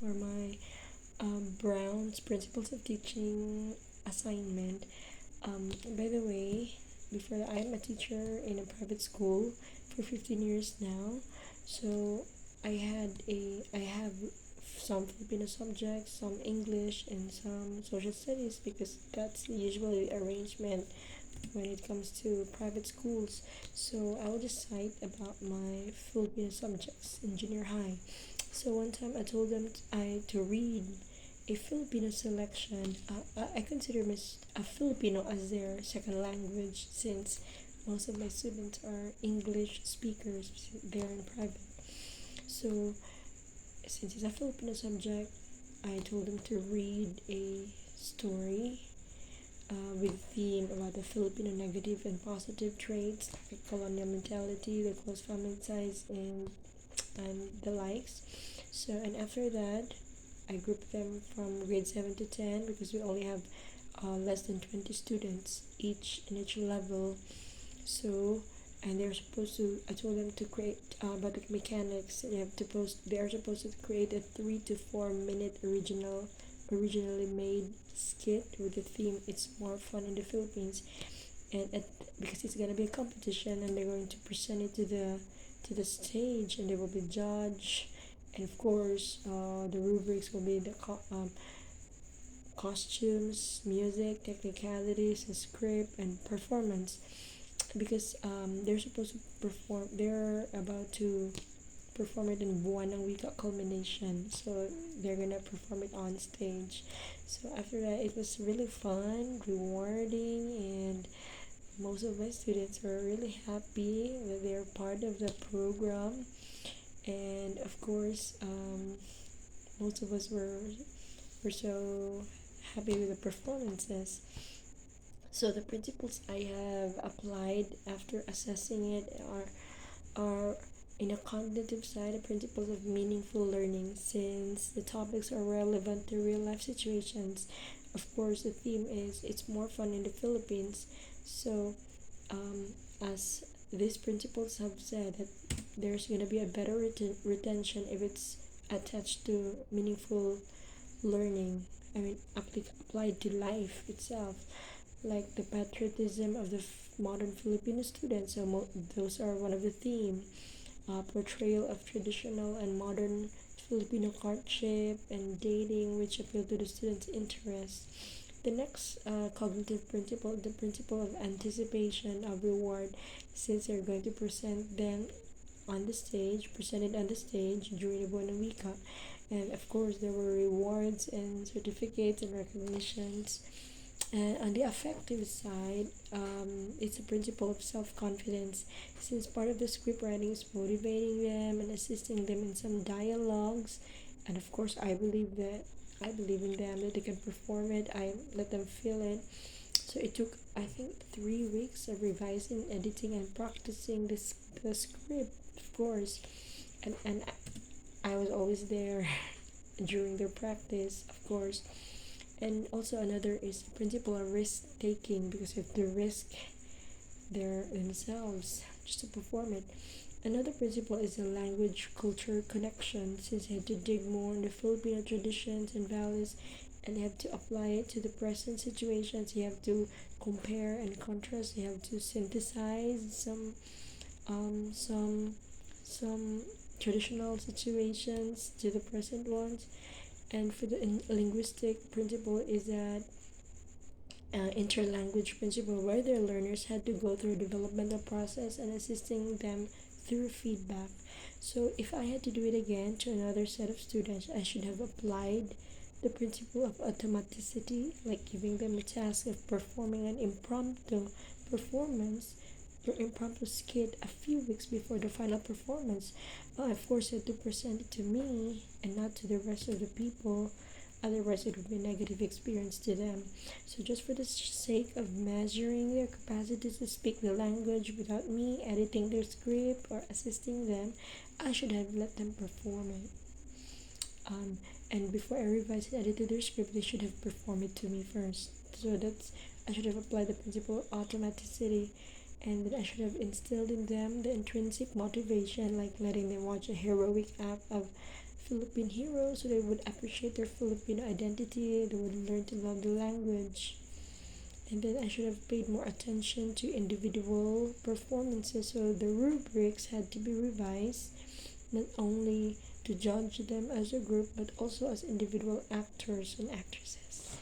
for my Brown's Principles of Teaching assignment. By the way, before that, I am a teacher in a private school for 15 years now. So I have some Filipino subjects, some English, and some social studies because that's usually the arrangement when it comes to private schools. So I will just cite about my Filipino subjects in junior high. So one time I told them to read a Filipino selection. I consider a Filipino as their second language since most of my students are English speakers. They're in private. So since it's a Filipino subject, I told them to read a story with theme about the Filipino negative and positive traits like colonial mentality, the close family ties, and the likes. So and after that, I grouped them from grade 7 to 10 because we only have less than 20 students each in each level. So and they're supposed to I told them to create about the mechanics. They are supposed to create a 3 to 4 minute originally made skit with the theme "It's More Fun in the Philippines," because it's gonna be a competition and they're going to present it to the stage and they will be judged, and of course the rubrics will be the costumes, music, technicalities, the script, and performance because they're supposed to perform. They're about to perform it in Buwan ng Wika culmination. So they're gonna perform it on stage. So after that, it was really fun, rewarding, and most of my students were really happy that they're part of the program. And of course, most of us were so happy with the performances. So the principles I have applied after assessing it are in a cognitive side, the principles of meaningful learning, since the topics are relevant to real life situations. Of course, the theme is "It's More Fun in the Philippines." So, as these principles have said, that there's going to be a better retention if it's attached to meaningful learning. I mean, applied to life itself, like the patriotism of the modern Filipino students. So, those are one of the theme. Portrayal of traditional and modern Filipino courtship and dating, which appeal to the students' interests. The next cognitive principle, the principle of anticipation of reward, since they're going to present it on the stage during the Buena Wika. And of course, there were rewards and certificates and recognitions. And on the affective side, it's a principle of self confidence, since part of the script writing is motivating them and assisting them in some dialogues. And of course, I believe in them that they can perform it. I let them feel it. So it took, I think, 3 weeks of revising, editing, and practicing the script, of course. And I was always there during their practice, of course. And also another is the principle of risk taking, because if they risk their themselves just to perform it. Another principle is the language culture connection, since they have to dig more on the Filipino traditions and values and they have to apply it to the present situations. You have to compare and contrast. You have to synthesize um, some some traditional situations to the present ones. And for the linguistic principle is that interlanguage principle, where their learners had to go through a developmental process and assisting them through feedback. So if I had to do it again to another set of students, I should have applied the principle of automaticity, like giving them a task of performing an impromptu performance or impromptu skit a few weeks before the final performance. Of course, they had to present it to me and not to the rest of the people. Otherwise, it would be a negative experience to them. So, just for the sake of measuring their capacity to speak the language without me editing their script or assisting them, I should have let them perform it. And before I revised and edited their script, they should have performed it to me first. So I should have applied the principle of automaticity, and then I should have instilled in them the intrinsic motivation, like letting them watch a heroic act of Philippine heroes, so they would appreciate their Filipino identity, they would learn to love the language. And then I should have paid more attention to individual performances, so the rubrics had to be revised, not only to judge them as a group but also as individual actors and actresses.